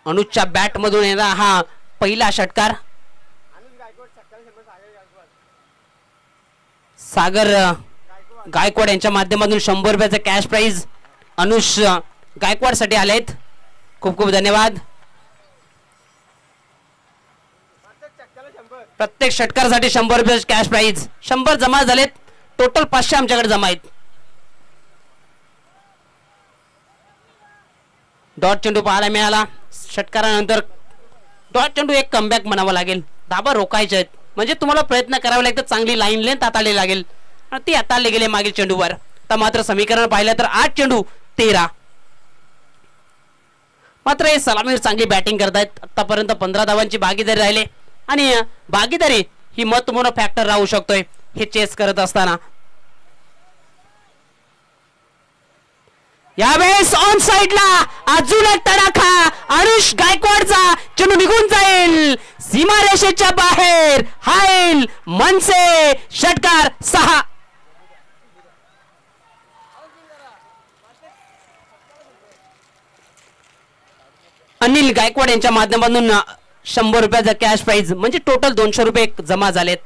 अनुजच्या बॅट मधून येणार हा पहिला षटकार. सागर गायकवाड यांच्या माध्यमातून 100 रुपयाचं कॅश प्राइज अनुज गायकवाड साठी आलेत. खूप खूप धन्यवाद. प्रत्येक षटकारासाठी 100 रुपये कॅश प्राइज. 100 जमा झालेत. टोटल 500 आमच्याकडे जमा आहेत. डॉट चेंडू पाहायला मिळाला. षटकारानंतर डॉट चेंडू एक कमबॅक म्हणावं लागेल. धाबा रोखायचे आहेत म्हणजे तुम्हाला प्रयत्न करावे लागतात. चांगली लाईन लेंथ हाताळली लागेल आणि ती हाताळली गेली मागील चेंडूवर. आता मात्र समीकरण पाहिलं तर 8 चेंडू 13. मात्र हे सलामीवर चांगली बॅटिंग करतायत. आतापर्यंत 15 धावांची भागीदारी राहिले आणि भागीदारी ही महत्त्वपूर्ण फॅक्टर राहू शकतोय हे चेस करत असताना. यावेळेस ऑन साइडला अजून एक तडाखा. अनुष गायकवाडचा चेंडू निघून जाईल सीमा रेषेच्या बाहेर. हाईल मनसे षटकार 6. अनिल गायकवाड यांच्या माध्यमातून 100 रुपयाचा कॅश प्राइज म्हणजे टोटल 200 रुपये जमा झालेत.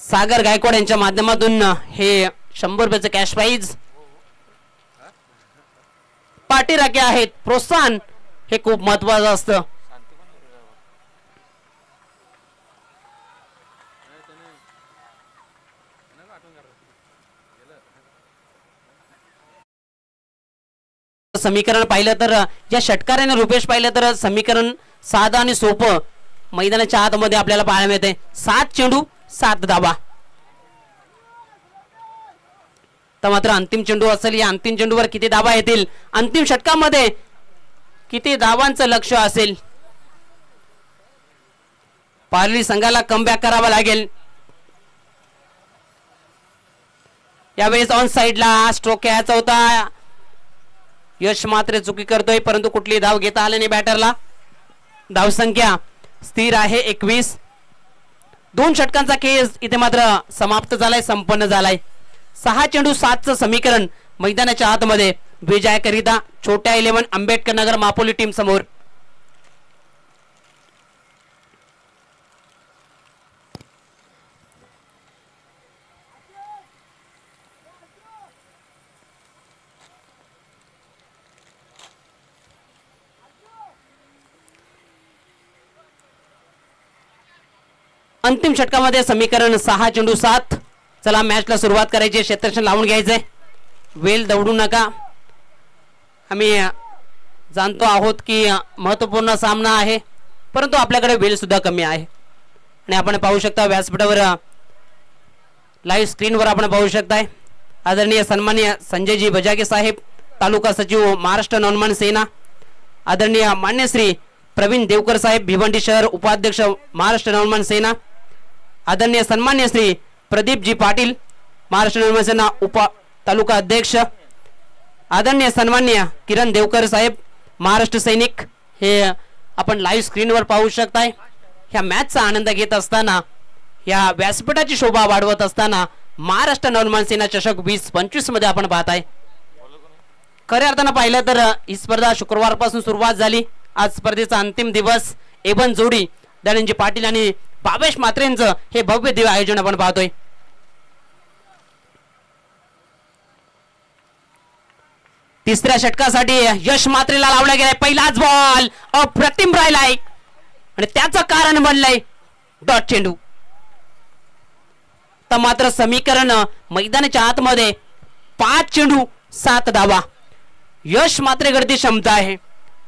सागर गायकवाड यांच्या माध्यमातून हे 100 रुपयाचं कॅश प्राइज. पाठी राख्या आहेत. प्रोत्साहन हे खूप महत्वाचं असतं. समीकरण पाहिलं तर या षटकाराने रुपेश पाहिलं तर समीकरण साधं आणि सोपं मैदानाच्या आतमध्ये आपल्याला पाहायला मिळते. 7 चेंडू 7 धावा. तर मात्र अंतिम चेंडू असेल. या अंतिम चेंडूवर किती धावा येतील, अंतिम षटकामध्ये किती धावांचं लक्ष असेल. पारली संघाला कमबॅक करावा लागेल. यावेळेस ऑन साइडला स्ट्रोक घ्यायचा होता. यश मात्र चुकी करतोय, परंतु कुठली धाव घेता आली नाही बॅटरला. धावसंख्या स्थिर आहे 21. 2 षटकांचा खेळ इथे मात्र समाप्त झालाय, संपन्न झालाय. 6 चेंडू 7चं समीकरण मैदानाच्या आतमध्ये विजयाकरिता छोट्या 11 आंबेडकर नगर मापोली टीम समोर. अंतिम षटकामध्ये समीकरण 6 चेंडू 7. चला मॅचला सुरुवात करायची. क्षेत्ररक्षण लावून घ्यायचंय. वेल दौडू नका. आम्ही जाणतो आहोत की महत्त्वपूर्ण सामना आहे, परंतु आपल्याकडे वेल सुद्धा कमी आहे. आणि आपण पाहू शकता व्यासपीठावर लाईव्ह स्क्रीनवर आपण पाहू शकताय आदरणीय सन्माननीय संजयजी बजागे साहेब, तालुका सचिव महाराष्ट्र नवनिर्माण सेना. आदरणीय मान्य श्री प्रवीण देवकर साहेब, भिवंडी शहर उपाध्यक्ष महाराष्ट्र नवनिर्माण सेना. आदरणीय सन्मान्य श्री प्रदीपजी पाटील, महाराष्ट्र नवनिर्माण सेना तालुका अध्यक्ष. आदरणीय सन्मान्य किरण देवकर साहेब, महाराष्ट्र सैनिक. हे आपण लाईव्ह स्क्रीनवर पाहू शकताय. ह्या मॅचचा आनंद घेत असताना, या व्यासपीठाची शोभा वाढवत असताना महाराष्ट्र नवनिर्माण सेना चषक 2025 मध्ये आपण पाहताय. खऱ्या अर्थानं पाहिलं तर ही स्पर्धा शुक्रवारपासून सुरुवात झाली. आज स्पर्धेचा अंतिम दिवस. एबन जोडी धनंजय पाटील आणि भावेश मात्रेंचं हे भव्य दिव्य आयोजन आपण पाहतोय. तिसऱ्या षटकासाठी यश मात्रेला लावला गेलाय. पहिलाच बॉल अप्रतिम राहिलाय आणि त्याचं कारण बनलंय डॉट चेंडू. तर मात्र समीकरण मैदानाच्या आतमध्ये 5 चेंडू 7 धावा. यश मात्रे गर्दी क्षमता आहे.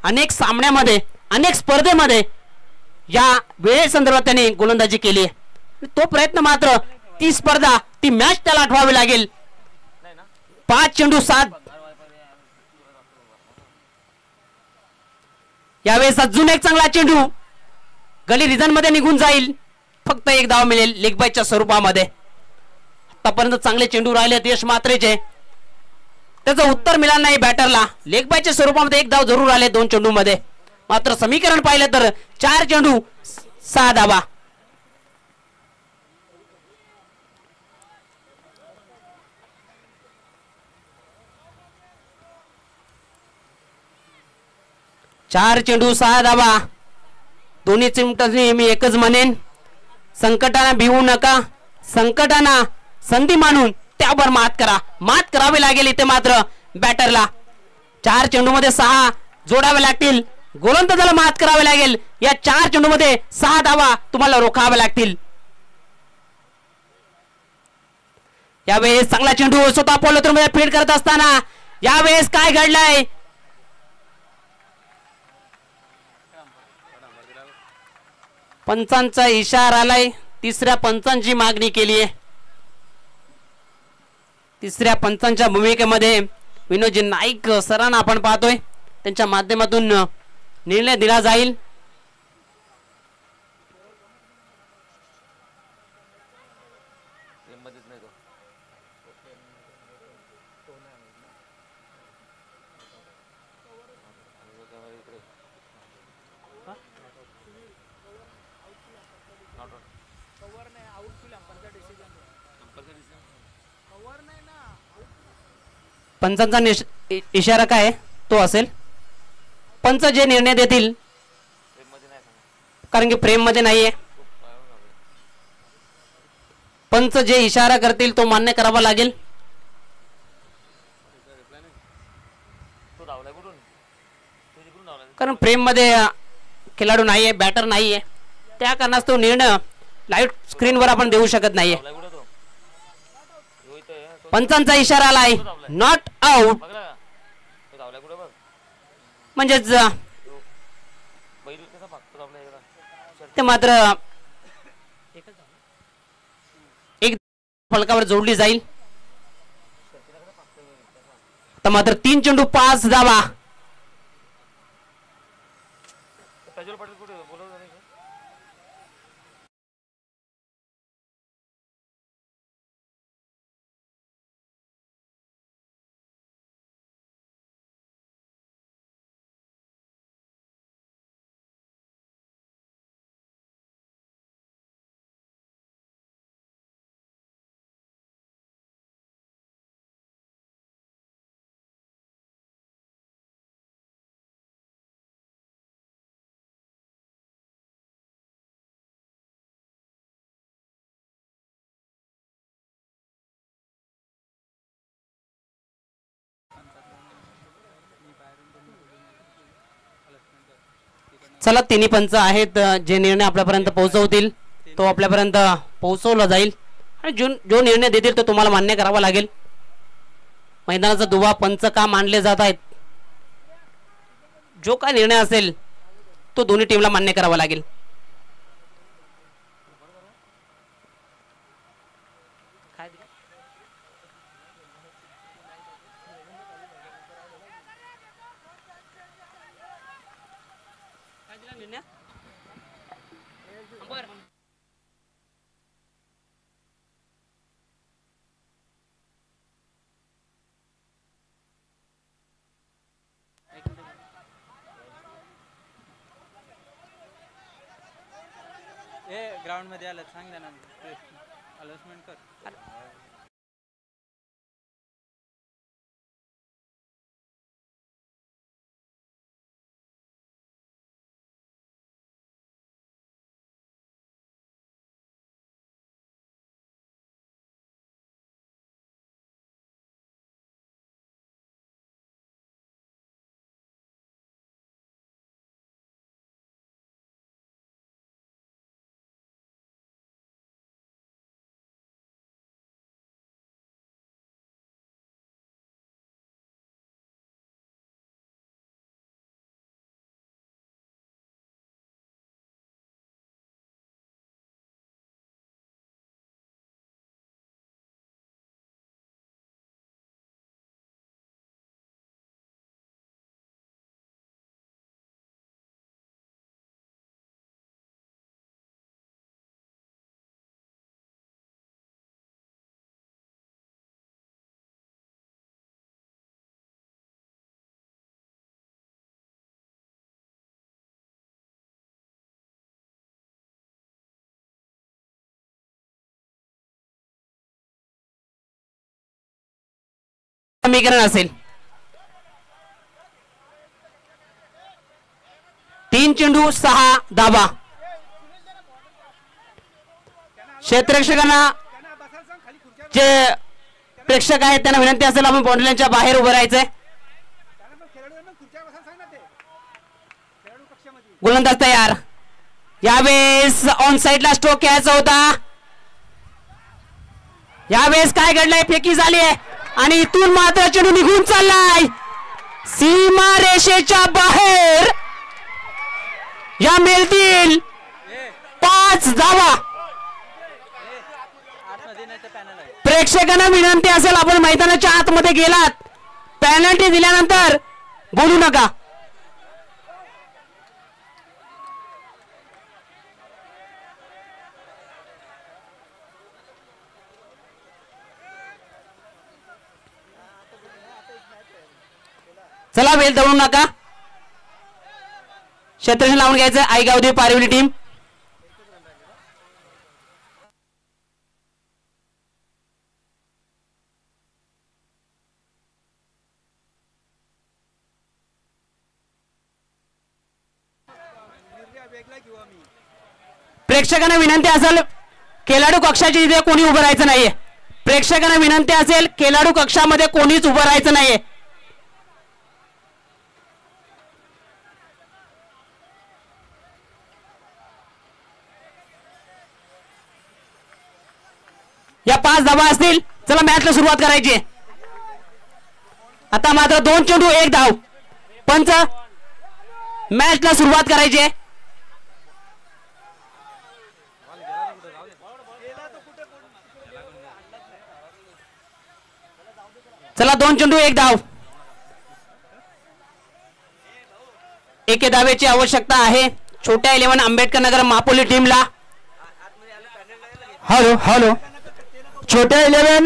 अनेक सामन्यामध्ये, अनेक स्पर्धेमध्ये या वेळेसंदर्भात त्याने गोलंदाजी केली आहे. तो प्रयत्न मात्र, ती स्पर्धा, ती मॅच त्याला आठवावी लागेल. 5 चेंडू 7. यावेळेस अजून एक चांगला चेंडू गली रिझन मध्ये निघून जाईल. फक्त एक धाव मिळेल लेग बायच्या स्वरूपामध्ये. आतापर्यंत चांगले चेंडू राहिले यश मात्रेचे, त्याचं उत्तर मिळालं नाही बॅटरला. लेग बायच्या स्वरूपामध्ये एक धाव जरूर आले 2 चेंडू मध्ये. मात्र समीकरण पाहिलं तर 4 चेंडू 6 धावा. चार चेंडू 6 धावा. दोन्ही टीमनी मी एकच म्हणेन, संकटांना भिवू नका. संकटांना संधी मानून त्यावर मात करा. मात करावी लागेल इथे मात्र बॅटरला. 4 चेंडू मध्ये 6 जोडावे लागतील. गोलंदाजाला मात करावी लागेल. या 4 चेंडू मध्ये 6 धावा तुम्हाला रोखाव्या लागतील. यावेळेस चांगला चेंडू स्वतः पॉलोथ्रोमध्ये फीड करत असताना यावेळेस काय घडलंय, पंचांचा इशारा आलाय. तिसऱ्या पंचांची मागणी केली आहे. तिसऱ्या पंचांच्या भूमिकेमध्ये विनोदजी नाईक सरांना आपण पाहतोय. त्यांच्या माध्यमातून निर्णय दिला जाईल. पंचांचा इशारा काय तो असेल. पंच जे निर्णय देतील, कारण की फ्रेम मध्ये नाहीये, पंच जे इशारा करतील तो मान्य करावा लागेल. कारण फ्रेम मध्ये खेळाडू नाहीये, बॅटर नाहीये, त्या कारणास्तव निर्णय लाईव्ह स्क्रीनवर आपण देऊ शकत नाहीये. पंचांचा इशारा आलाय नॉट आउट म्हणजेच ते मात्र एक फलकावर जोडली जाईल. तर मात्र 3 चेंडू 5 धावा. चला तिन्ही पंच आहेत जे निर्णय आपल्यापर्यंत पोहोचवतील तो आपल्यापर्यंत पोहोचवला जाईल आणि जो निर्णय देतील तो तुम्हाला मान्य करावा लागेल. मैदानाचा दुवा पंच का मानले जात आहेत जो काय निर्णय असेल तो दोन्ही टीमला मान्य करावा लागेल. ग्राउंड मध्ये आलं सांग ना अनाउन्समेंट कर. समीकरण असेल 3 चेंडू 6 धावा. क्षेत्ररक्षकांना जे प्रेक्षक आहेत त्यांना विनंती असेल आपण बाउंड्रीच्या बाहेर उभं राहायचंय. गोलंदाज तयार. यावेळेस ऑन साइडला स्ट्रोक घ्यायचा होता. यावेळेस काय घडलंय फेकी झाली आहे आणि इथून मात्र चेंडू निघून चाललाय सीमा रेषेच्या बाहेर. या मिळतील 5 धावा. प्रेक्षकांना विनंती असेल आपण मैदानाच्या आतमध्ये गेलात पेनल्टी दिल्यानंतर बोलू नका. चला वेळ दवडू नका. क्षेत्ररक्षण लावून घ्यायचं. आईगावदेवी पारिवली टीम प्रेक्षकांना विनंती असेल खेळाडू कक्षाची इथे कोणी उभं राहायचं नाहीये. प्रेक्षकांना विनंती असेल खेळाडू कक्षामध्ये कोणीच उभं राहायचं नाहीये. या 5 धावा असतील. चला मॅचला सुरुवात करायची. आता मात्र 2 चेंडू 1 धाव. पंच मॅचला सुरुवात करायची. चला 2 चेंडू 1 धाव. एके धावेची आवश्यकता आहे छोट्या 11 आंबेडकर नगर मापोली टीमला. हॅलो हॅलो, छोट्या 11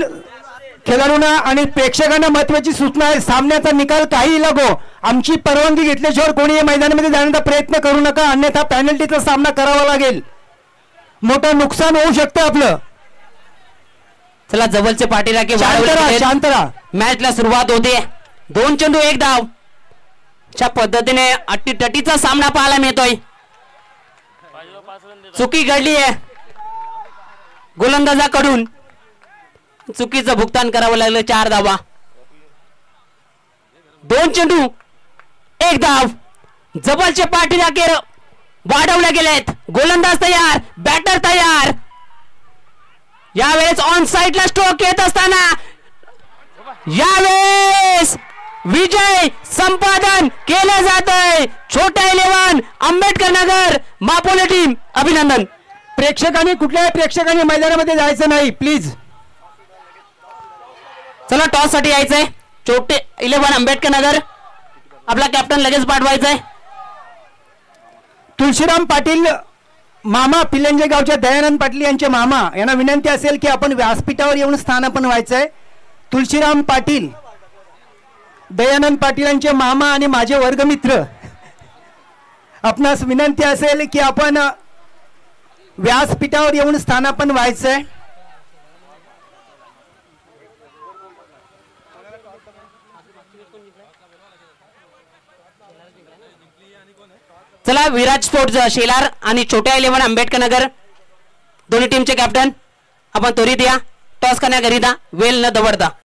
खेळाडूंना आणि प्रेक्षकांना महत्वाची सूचना आहे. सामन्याचा निकाल काही लागो, आमची परवानगी घेतल्याशिवाय कोणी या मैदानामध्ये जाण्याचा प्रयत्न करू नका, अन्यथा पॅनल्टीचा सामना करावा लागेल. मोठं नुकसान होऊ शकतं आपलं. चला जवळचे पाठीराखे शांत राहा. मॅचला सुरुवात होते. 2 चेंडू 1 धाव. अशा पद्धतीने अट्टीटटीचा सामना पाहायला मिळतोय. चुकी घडली आहे गोलंदाजाकडून. चुकीचं भुगतान करावं लागलं. 4 धावा. 2 चेंडू 1 धाव. जबलचे पाठीराखे वाढवले गेलेत. गोलंदाज तयार, बॅटर तयार. यावेळेस ऑन साइडला स्ट्रोक येत असताना यावेळेस विजय संपादन केलं जातंय. छोट्या 11 आंबेडकर नगर मापोली टीम अभिनंदन. प्रेक्षकांनी कुठल्याही प्रेक्षकांनी मैदानामध्ये जायचं नाही प्लीज. चला टॉस साठी यायचंय. छोटे 11 आंबेडकर नगर आपला कॅप्टन लगेच पाठवायचंय. तुळशीराम पाटील मामा पिल्लंजे गावच्या दयानंद पाटील यांचे मामा यांना विनंती असेल की आपण व्यासपीठावर येऊन स्थानापन्न व्हायचंय. तुळशीराम पाटील दयानंद पाटीलांचे मामा आणि माझे वर्गमित्र, आपणास विनंती असेल की आपण व्यासपीठावर येऊन स्थानापन्न व्हायचंय. चला विराज स्पोर्ट्स शेलार आणि छोट्या 11 आंबेडकर नगर दोन्ही टीमचे कॅप्टन आपण त्वरित या. टॉस करण्याकरिता वेळ न दवडता.